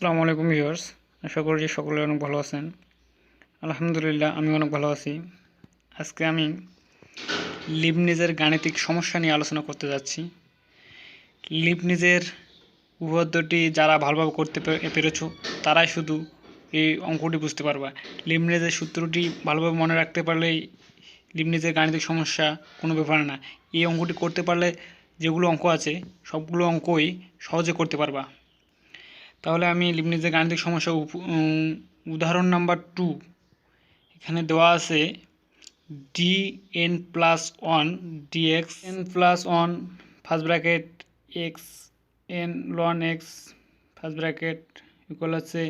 আসসালামু আলাইকুম ভিউয়ার্স, আশা করি যে সকলে অনেক ভালো আছেন। আলহামদুলিল্লাহ আমি অনেক ভালো আছি। আজকে আমি লিবনিজের গাণিতিক সমস্যা নিয়ে আলোচনা করতে যাচ্ছি। লিবনিজের উপপাদ্যটি যারা ভালোভাবে করতে পেরেছো তারাই শুধু এই অঙ্কটি বুঝতে পারবা। লিবনিজের সূত্রটি ভালোভাবে মনে রাখতে পারলেই লিবনিজের গাণিতিক সমস্যা কোনো ব্যাপার না। এই অঙ্কটি করতে পারলে যেগুলো অঙ্ক আছে সবগুলো অঙ্কই সহজে করতে পারবা। তাহলে আমি লিবনিজের গাণিতিক সমস্যা উদাহরণ নাম্বার 2 এখানে দেওয়া আছে dn+1 dx n+1 first bracket x n ln x first bracket equal হচ্ছে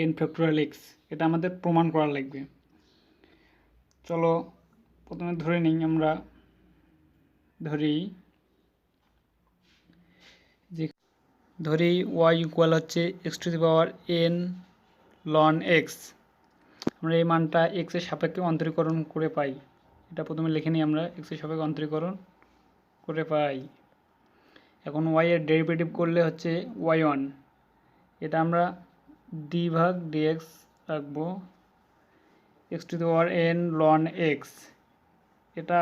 n ফ্যাক্টোরিয়াল x। এটা আমাদের প্রমাণ করা লাগবে। চলো প্রথমে ধরে নিই, আমরা ধরি y ইকুয়াল হচ্ছে x⁴n ln x। আমরা এই মানটা x এর সাপেক্ষে অন্তরীকরণ করে পাই। এটা প্রথমে লিখে নিই, আমরা x এর সাপেক্ষে অন্তরীকরণ করে পাই। এখন y এর ডেরিভেটিভ করলে হচ্ছে y1, এটা আমরা d/dx রাখবো x⁴n ln x। এটা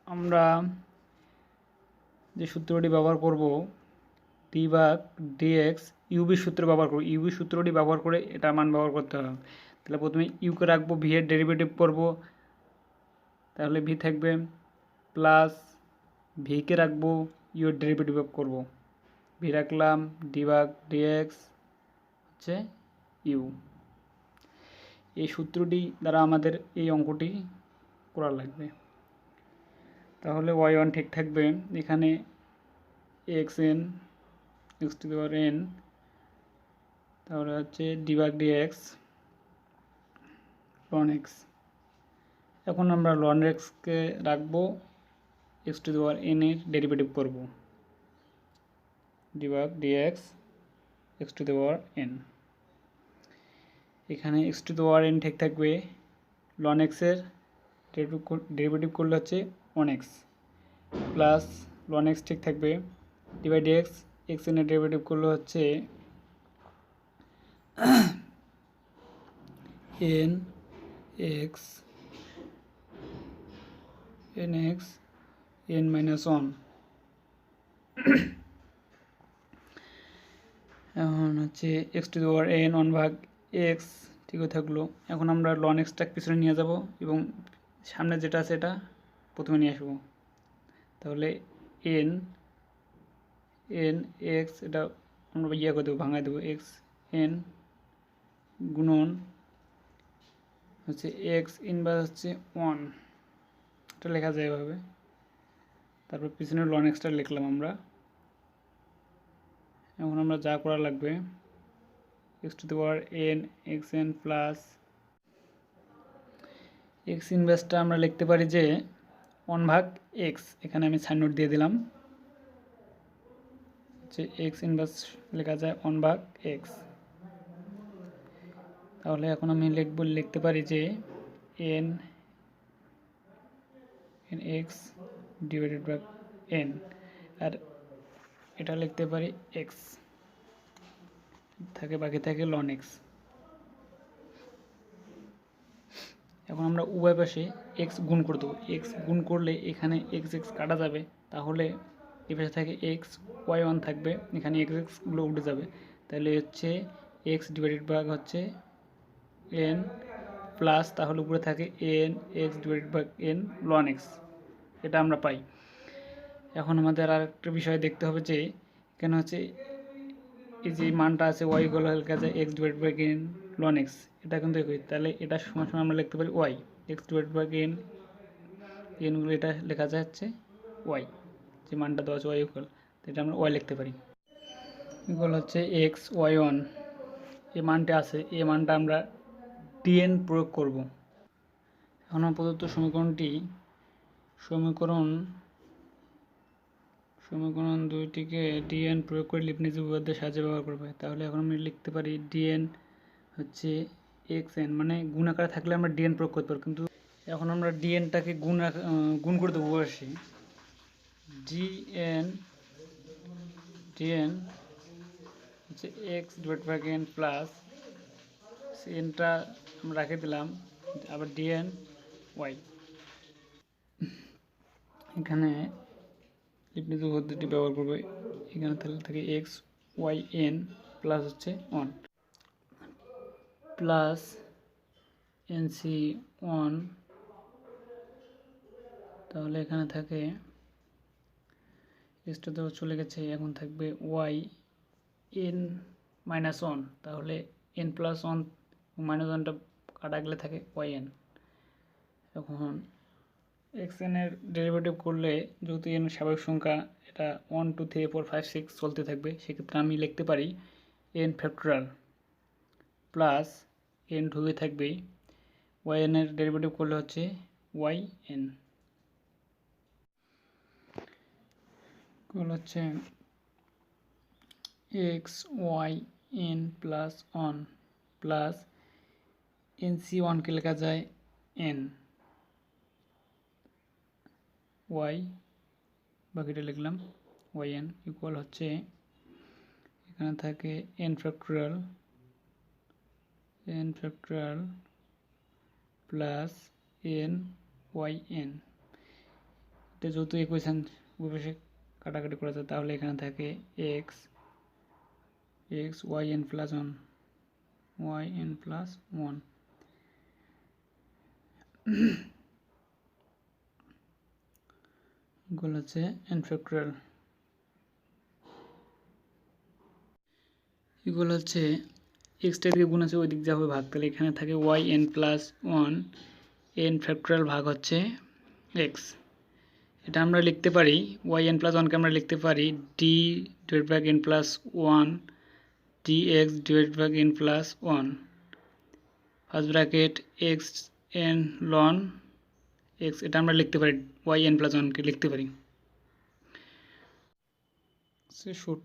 আমরা যে সূত্রটি ব্যবহার করব d/dx ইউবি সূত্র ব্যবহার করব। ইউবি সূত্রটি ব্যবহার করে এটা মান ব্যবহার করতে হবে। তাহলে প্রথমে ইউকে রাখবো, ভি এর ডেরিভেটিভ করব, তাহলে ভি থাকবে প্লাস ভিকে রাখবো, ইউ এর ডেরিভেটিভ করব। ভি রাখলাম, d/dx হচ্ছে ইউ। এই সূত্রটি দ্বারা আমাদের এই অঙ্কটি করা লাগবে। তাহলে y1 ঠিক থাকবে, এখানে xn x⁴n, তাহলে হচ্ছে d/dx ln x। এখন আমরা ln x কে রাখবো, x⁴n এর ডেরিভেটিভ করব, d/dx x⁴n। এখানে x⁴n ঠিক থাকবে, ln x এর ডেরিভেটিভ করলে হচ্ছে 1x প্লাস ln x ঠিক থাকবে, d/dx xn এর ডেরিভেটিভ করলে হচ্ছে nx n-1। এখন হচ্ছে x⁴n 1/x ঠিক থাকলো। এখন আমরা ln xটা পিছনে নিয়ে যাব এবং সামনে যেটা আছে এটা প্রথমে নিয়ে আসবো। তাহলে n x, এটা আমরা করে দেবো, ভাঙায় দেবো, x n গুণন হচ্ছে x ইনভার্স হচ্ছে 1, এটা লেখা যায় এভাবে। তারপর পিছনে ln xটা লিখলাম আমরা। এখন আমরা যা করা লাগবে, x⁴n xn প্লাস x ইনভার্সটা আমরা লিখতে পারি যে 1/x, এখানে আমি সাইন নোট দিয়ে দিলাম, যে x ইনভার্স লেখা যায় 1/x। তাহলে এখন আমি লিখতে পারি যে n x divided by n, আর এটা লিখতে পারি x থাকে, বাকি থাকে ln x। এখন আমরা উভয় পাশে x গুণ করে দেবো। x গুণ করলে এখানে x কাটা যাবে, তাহলে এই পাশে থাকে x, y1 থাকবে, এখানে x গুলো উঠে যাবে। তাহলে হচ্ছে x ডিভাইডেড বাই হচ্ছে n প্লাস, তাহলে উপরে থাকে n x divided by n ln x, এটা আমরা পাই। এখন আমাদের আর একটা বিষয় দেখতে হবে যে এখানে হচ্ছে এই যে মানটা আছে y গুলো লেখা যায় x divided by n ln x, এটা কিন্তু একই। তাহলে এটা সমান সমান আমরা লিখতে পারি y x divided by n, গুলো এটা লেখা যায় হচ্ছে y, যে মানটা দেওয়া আছে y ইকুয়াল, এটা আমরা y লিখতে পারি। ইকুয়াল হচ্ছে x y1, এই মানটা আছে, এই মানটা আমরা dn প্রয়োগ করব। এখন প্রদত্ত সমীকরণটি সমীকরণ দুইটিকে dn প্রয়োগ করে লিবনিজ উপপাদ্যের সাহায্যে ব্যবহার করবে। তাহলে এখন আমি লিখতে পারি dn হচ্ছে xn, মানে গুণ আকারে থাকলে আমরা dn প্রয়োগ করতে পারি, কিন্তু এখন আমরা dnটাকে গুণ করে দেবো অবশ্যই। dn হচ্ছে x divide by n plus এনটা আমরা রেখে দিলাম, আবার ডিএন ওয়াই। এখানে লিবনিজ পদ্ধতি ব্যবহার করবে। এখানে তাহলে থাকে এক্স ওয়াই এন প্লাস হচ্ছে 1 প্লাস এনসি 1, তাহলে এখানে থাকে এক্সটা তো চলে গেছে, এখন থাকবে ওয়াই এন মাইনাস 1, তাহলে এন প্লাস 1 মাইনাস 1টা কাটা গেলে থাকে ওয়াই এন। এখন এক্স এন এর ডেরিভেটিভ করলে যেহেতু এন স্বাভাবিক সংখ্যা, এটা 1 2 3 4 5 6 চলতে থাকবে, সেক্ষেত্রে আমি লিখতে পারি এন ফ্যাক্টরাল প্লাস এন ঢুকে থাকবে, ওয়াই এন এর ডেরিভেটিভ করলে হচ্ছে ওয়াই এন হচ্ছে x y n plus 1 plus n C 1কে লেখা যায় এন ওয়াই, বাকিটা লিখলাম ওয়াই এন ইকুয়াল হচ্ছে এখানে থাকে n factorial plus n y n. এটা যেহেতু ইকুয়েশন উপরে কাটাকাটি করা যায়, তাহলে এখানে থাকে x y n plus 1 y n plus 1 equal হচ্ছে এন ফ্যাক্টরাল ইকুয়াল হচ্ছে এক্সটা দিকে গুণ আছে ওই দিক যা হবে ভাগ, তাহলে এখানে থাকে y n plus 1 n factorial ভাগ হচ্ছে এক্স। এটা আমরা লিখতে পারি ওয়াই এন প্লাস 1কে আমরা লিখতে পারি d divide by n plus 1 d x divide by n plus 1 first bracket x n ln x, এটা আমরা লিখতে পারি ওয়াই এন প্লাস 1কে লিখতে পারি। সে শুট